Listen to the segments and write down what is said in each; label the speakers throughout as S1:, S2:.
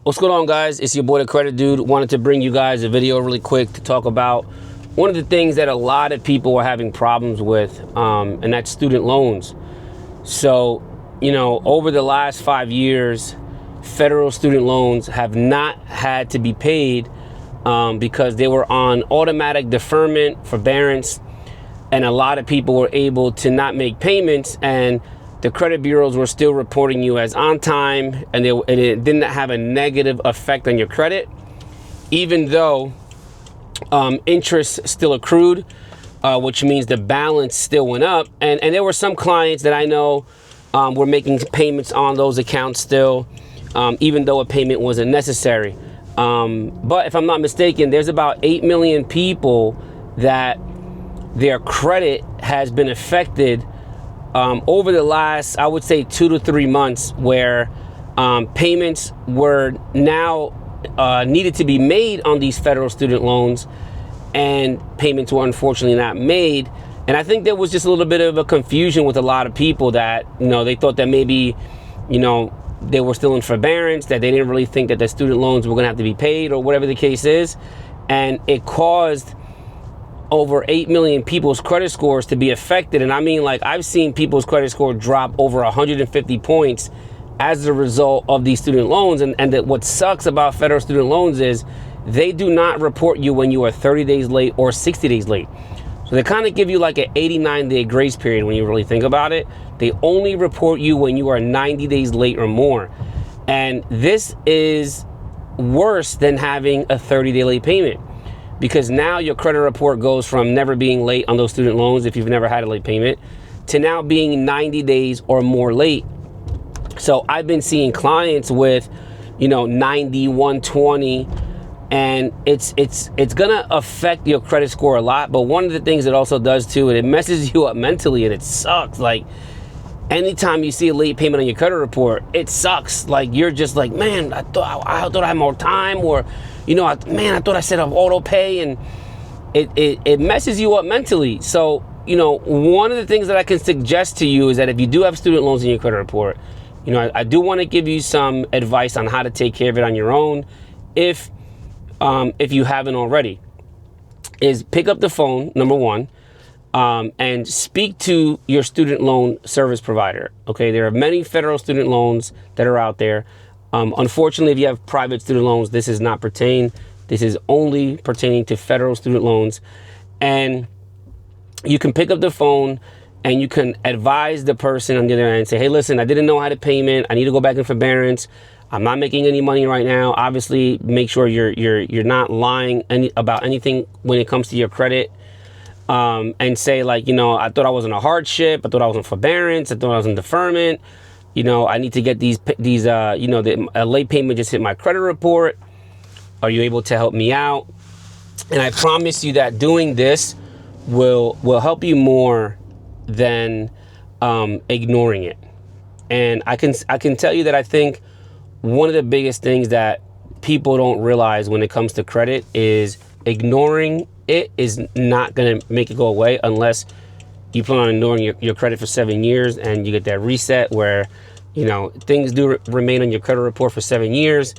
S1: What's going on, guys? It's your boy the Credit Dude. Wanted to bring you guys a video really quick to talk about one of the things that a lot of people are having problems with, and that's student loans. So, over the last 5 years, federal student loans have not had to be paid because they were on automatic deferment, forbearance, and a lot of people were able to not make payments, and the credit bureaus were still reporting you as on time, and it didn't have a negative effect on your credit, even though interest still accrued, which means the balance still went up. And there were some clients that I know were making payments on those accounts still, even though a payment wasn't necessary. But if I'm not mistaken, there's about 8 million people that their credit has been affected over the last, I would say, 2 to 3 months, where payments were now needed to be made on these federal student loans, and payments were unfortunately not made. And I think there was just a little bit of a confusion with a lot of people that, they thought that maybe, they were still in forbearance, that they didn't really think that the student loans were going to have to be paid, or whatever the case is. And it caused over 8 million people's credit scores to be affected. And I mean, like, I've seen people's credit score drop over 150 points as a result of these student loans. And that what sucks about federal student loans is they do not report you when you are 30 days late or 60 days late. So they kind of give you like an 89-day grace period when you really think about it. They only report you when you are 90 days late or more. And this is worse than having a 30-day late payment, because now your credit report goes from never being late on those student loans, if you've never had a late payment, to now being 90 days or more late. So I've been seeing clients with, 90, 120, and it's gonna affect your credit score a lot. But one of the things it also does too, it messes you up mentally, and it sucks. Like, anytime you see a late payment on your credit report, it sucks. Like, you're just like, man, I thought I had more time, or I thought I set up auto pay, and it messes you up mentally. So, one of the things that I can suggest to you is that if you do have student loans in your credit report, I do want to give you some advice on how to take care of it on your own, if you haven't already. Is pick up the phone, number one, and speak to your student loan service provider. Okay, there are many federal student loans that are out there. Unfortunately, if you have private student loans, this is not pertain. This is only pertaining to federal student loans. And you can pick up the phone and you can advise the person on the other end and say, hey, listen, I didn't know how to payment. I need to go back in forbearance. I'm not making any money right now. Obviously, make sure you're not lying about anything when it comes to your credit. And say, like, I thought I was in a hardship. I thought I was in forbearance. I thought I was in deferment. I need to get a late payment just hit my credit report. Are you able to help me out? And I promise you that doing this will help you more than ignoring it. And I can tell you that I think one of the biggest things that people don't realize when it comes to credit is ignoring it is not going to make it go away, unless you plan on ignoring your credit for 7 years and you get that reset where, things do remain on your credit report for 7 years,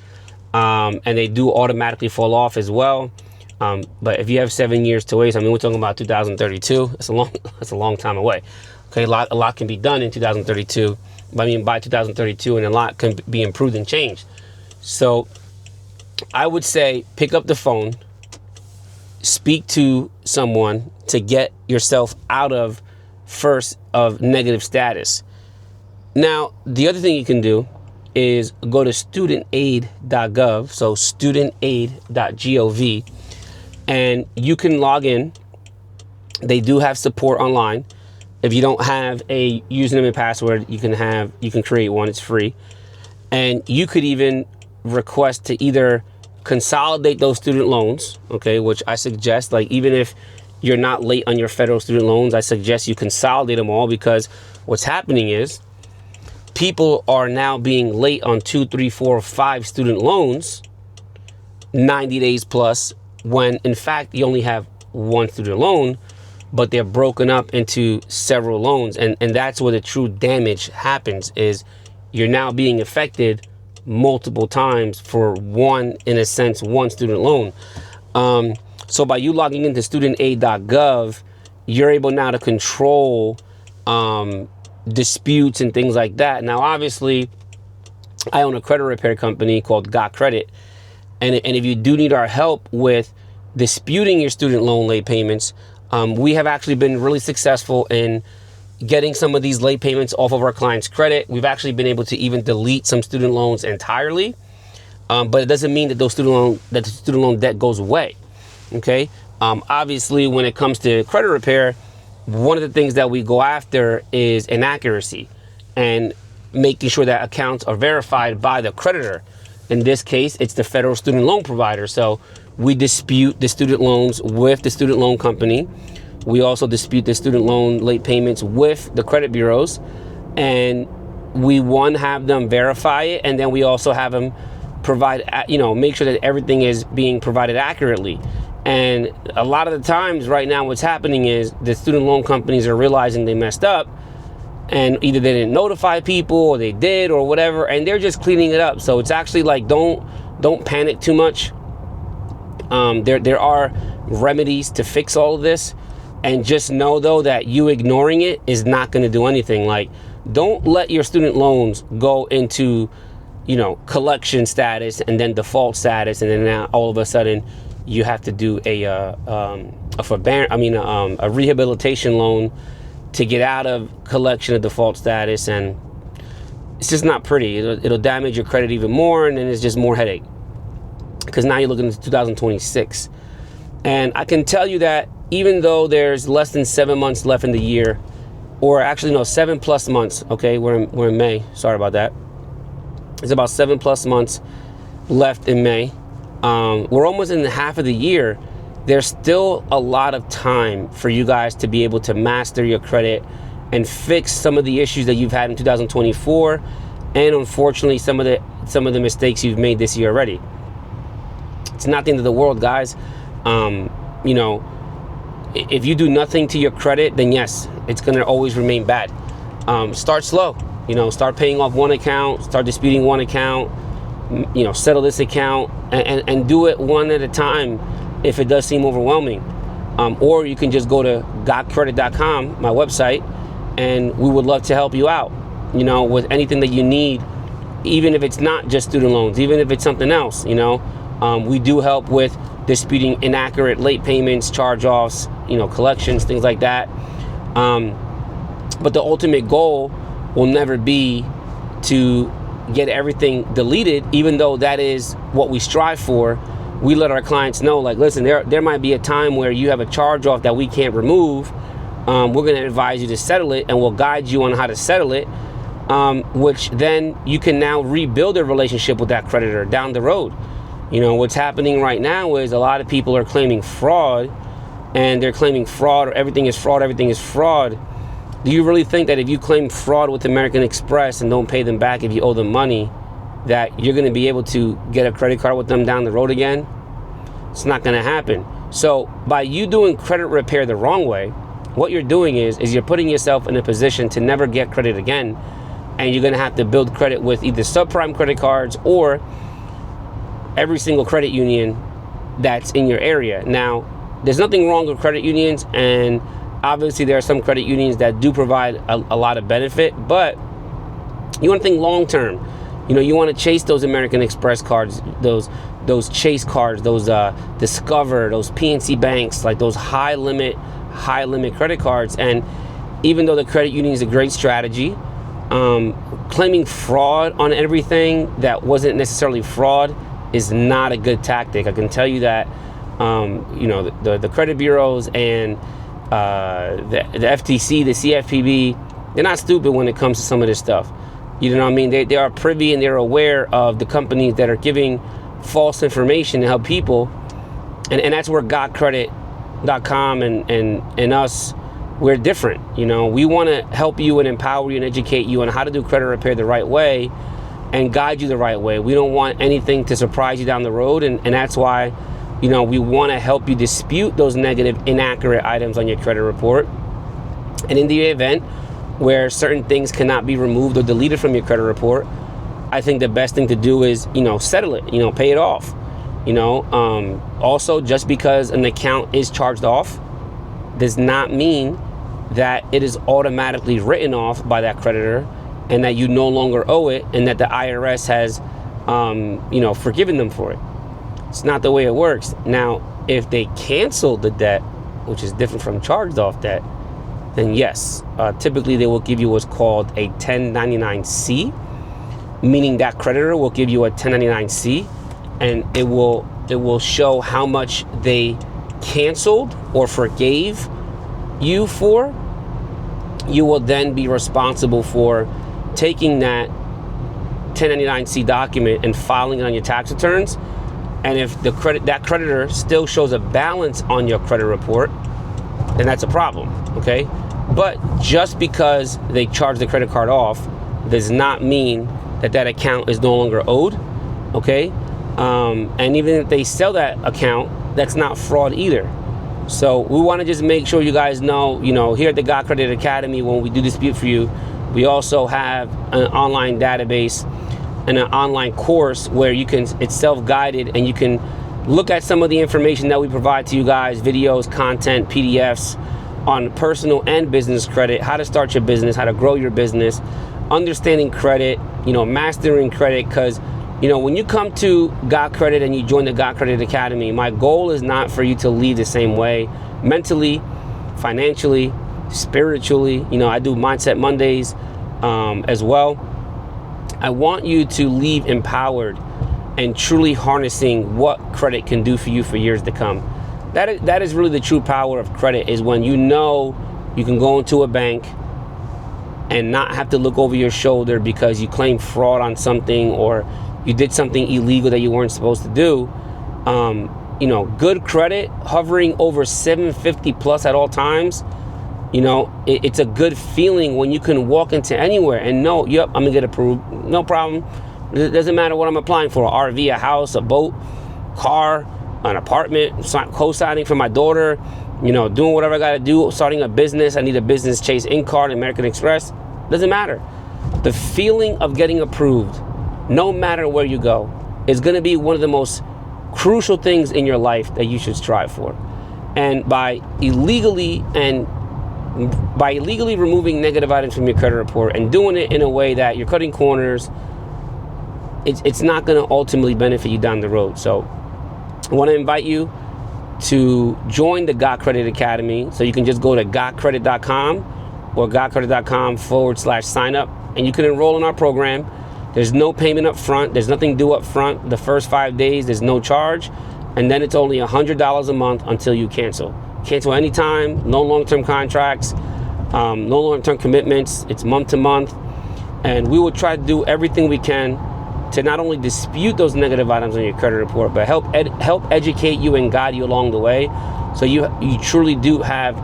S1: and they do automatically fall off as well. But if you have 7 years to wait, we're talking about 2032. That's a long time away. Okay, a lot can be done in 2032. By 2032, and a lot can be improved and changed. So I would say pick up the phone, speak to someone to get yourself out of negative status. Now, the other thing you can do is go to studentaid.gov, so studentaid.gov, and you can log in. They do have support online. If you don't have a username and password, you can create one. It's free. And you could even request to either consolidate those student loans, okay, which I suggest, like, even if you're not late on your federal student loans, I suggest you consolidate them all, because what's happening is people are now being late on 2, 3, 4, 5 student loans 90 days plus, when in fact you only have one student loan, but they're broken up into several loans. And that's where the true damage happens, is you're now being affected multiple times for one student loan. So by you logging into studentaid.gov, you're able now to control disputes and things like that. Now, obviously, I own a credit repair company called Got Credit. And if you do need our help with disputing your student loan late payments, we have actually been really successful in getting some of these late payments off of our clients' credit. We've actually been able to even delete some student loans entirely. But it doesn't mean that the student loan debt goes away. Okay. Obviously, when it comes to credit repair, one of the things that we go after is inaccuracy and making sure that accounts are verified by the creditor. In this case, it's the federal student loan provider. So we dispute the student loans with the student loan company. We also dispute the student loan late payments with the credit bureaus. And we, have them verify it, and then we also have them provide, make sure that everything is being provided accurately. And a lot of the times right now, what's happening is the student loan companies are realizing they messed up, and either they didn't notify people or they did or whatever, and they're just cleaning it up. So it's actually like, don't panic too much. There are remedies to fix all of this, and just know though that you ignoring it is not going to do anything. Like, don't let your student loans go into, collection status and then default status, and then now all of a sudden you have to do a rehabilitation loan to get out of collection of default status, and it's just not pretty. It'll damage your credit even more, and then it's just more headache, because now you're looking into 2026. And I can tell you that even though there's less than 7 months left in the year, or actually no, 7+ months. Okay, we're in May. Sorry about that. It's about 7+ months left in May. We're almost in the half of the year. There's still a lot of time for you guys to be able to master your credit and fix some of the issues that you've had in 2024, and unfortunately some of the mistakes you've made this year already. It's not the end of the world, guys. If you do nothing to your credit, then yes, it's gonna always remain bad. Start slow. Start paying off one account, start disputing one account, settle this account, and do it one at a time if it does seem overwhelming. Or you can just go to gotcredit.com, my website, and we would love to help you out, with anything that you need, even if it's not just student loans, even if it's something else. We do help with disputing inaccurate late payments, charge-offs, collections, things like that. But the ultimate goal will never be to get everything deleted, even though that is what we strive for. We let our clients know, like, listen, there might be a time where you have a charge-off that we can't remove. We're going to advise you to settle it, and we'll guide you on how to settle it, which then you can now rebuild a relationship with that creditor down the road. What's happening right now is a lot of people are claiming fraud, and they're claiming fraud, or everything is fraud. Do you really think that if you claim fraud with American Express and don't pay them back if you owe them money, that you're going to be able to get a credit card with them down the road again? It's not going to happen. So by you doing credit repair the wrong way, what you're doing is you're putting yourself in a position to never get credit again, and you're going to have to build credit with either subprime credit cards or every single credit union that's in your area. Now, there's nothing wrong with credit unions, and obviously there are some credit unions that do provide a lot of benefit, but you want to think long term. You want to chase those American Express cards, those Chase cards, those Discover, those PNC banks, like those high limit credit cards. And even though the credit union is a great strategy, claiming fraud on everything that wasn't necessarily fraud is not a good tactic. I can tell you that. The credit bureaus and the FTC, the CFPB, they're not stupid when it comes to some of this stuff. You know what I mean? They are privy and they're aware of the companies that are giving false information to help people. And that's where gotcredit.com and us, we're different. We want to help you and empower you and educate you on how to do credit repair the right way and guide you the right way. We don't want anything to surprise you down the road. And that's why, we want to help you dispute those negative, inaccurate items on your credit report. And in the event where certain things cannot be removed or deleted from your credit report, I think the best thing to do is, settle it, pay it off. Also, just because an account is charged off does not mean that it is automatically written off by that creditor and that you no longer owe it and that the IRS has, forgiven them for it. It's not the way it works. Now, if they cancel the debt, which is different from charged off debt, then yes, typically they will give you what's called a 1099-C, meaning that creditor will give you a 1099-C, and it will show how much they canceled or forgave you for. You will then be responsible for taking that 1099-C document and filing it on your tax returns. And if that creditor still shows a balance on your credit report, then that's a problem, okay? But just because they charge the credit card off does not mean that account is no longer owed, okay? And even if they sell that account, that's not fraud either. So we want to just make sure you guys know, here at the God Credit Academy, when we do dispute for you, we also have an online database and an online course where it's self-guided and you can look at some of the information that we provide to you guys, videos, content, PDFs on personal and business credit, how to start your business, how to grow your business, understanding credit, mastering credit. Because when you come to God Credit and you join the God Credit Academy, my goal is not for you to leave the same way mentally, financially, spiritually. I do Mindset Mondays as well. I want you to leave empowered and truly harnessing what credit can do for you for years to come. That is really the true power of credit, is when you can go into a bank and not have to look over your shoulder because you claim fraud on something or you did something illegal that you weren't supposed to do. Good credit hovering over 750 plus at all times. It's a good feeling when you can walk into anywhere and know, yep, I'm gonna get approved, no problem. It doesn't matter what I'm applying for, an RV, a house, a boat, car, an apartment, co-signing for my daughter, doing whatever I gotta do, starting a business. I need a business Chase Ink card, American Express, doesn't matter. The feeling of getting approved, no matter where you go, is gonna be one of the most crucial things in your life that you should strive for. And by illegally removing negative items from your credit report and doing it in a way that you're cutting corners, it's not going to ultimately benefit you down the road. So I want to invite you to join the God Credit Academy. So you can just go to godcredit.com or godcredit.com/sign up, and you can enroll in our program. There's no payment up front. There's nothing due up front. The first 5 days, there's no charge. And then it's only $100 a month until you cancel. Cancel anytime, no long-term contracts, no long-term commitments. It's month to month. And we will try to do everything we can to not only dispute those negative items on your credit report, but help educate you and guide you along the way, so you truly do have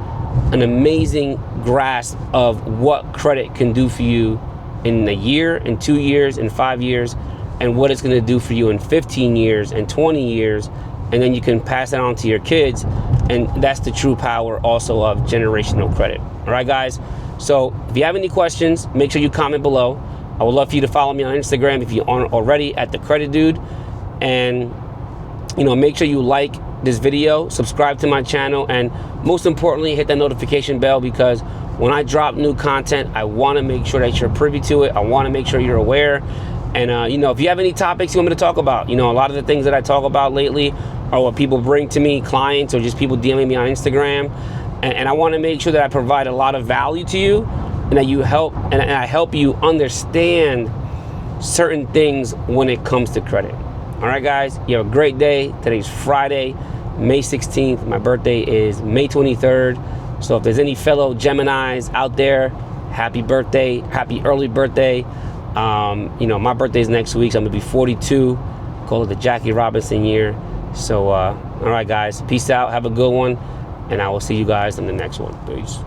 S1: an amazing grasp of what credit can do for you in a year, in 2 years, in 5 years, and what it's going to do for you in 15 years and 20 years. And then you can pass it on to your kids. And that's the true power also of generational credit. All right, guys? So if you have any questions, make sure you comment below. I would love for you to follow me on Instagram if you aren't already, at The Credit Dude. And, make sure you like this video, subscribe to my channel, and most importantly, hit that notification bell, because when I drop new content, I want to make sure that you're privy to it. I want to make sure you're aware. And, if you have any topics you want me to talk about, a lot of the things that I talk about lately are what people bring to me, clients or just people DMing me on Instagram. And I want to make sure that I provide a lot of value to you, and that you help, and I help you understand certain things when it comes to credit. All right, guys, you have a great day. Today's Friday, May 16th. My birthday is May 23rd. So if there's any fellow Geminis out there, happy birthday, happy early birthday. My birthday's next week, so I'm gonna be 42. Call it the Jackie Robinson year. So, all right, guys, peace out. Have a good one, and I will see you guys in the next one. Peace.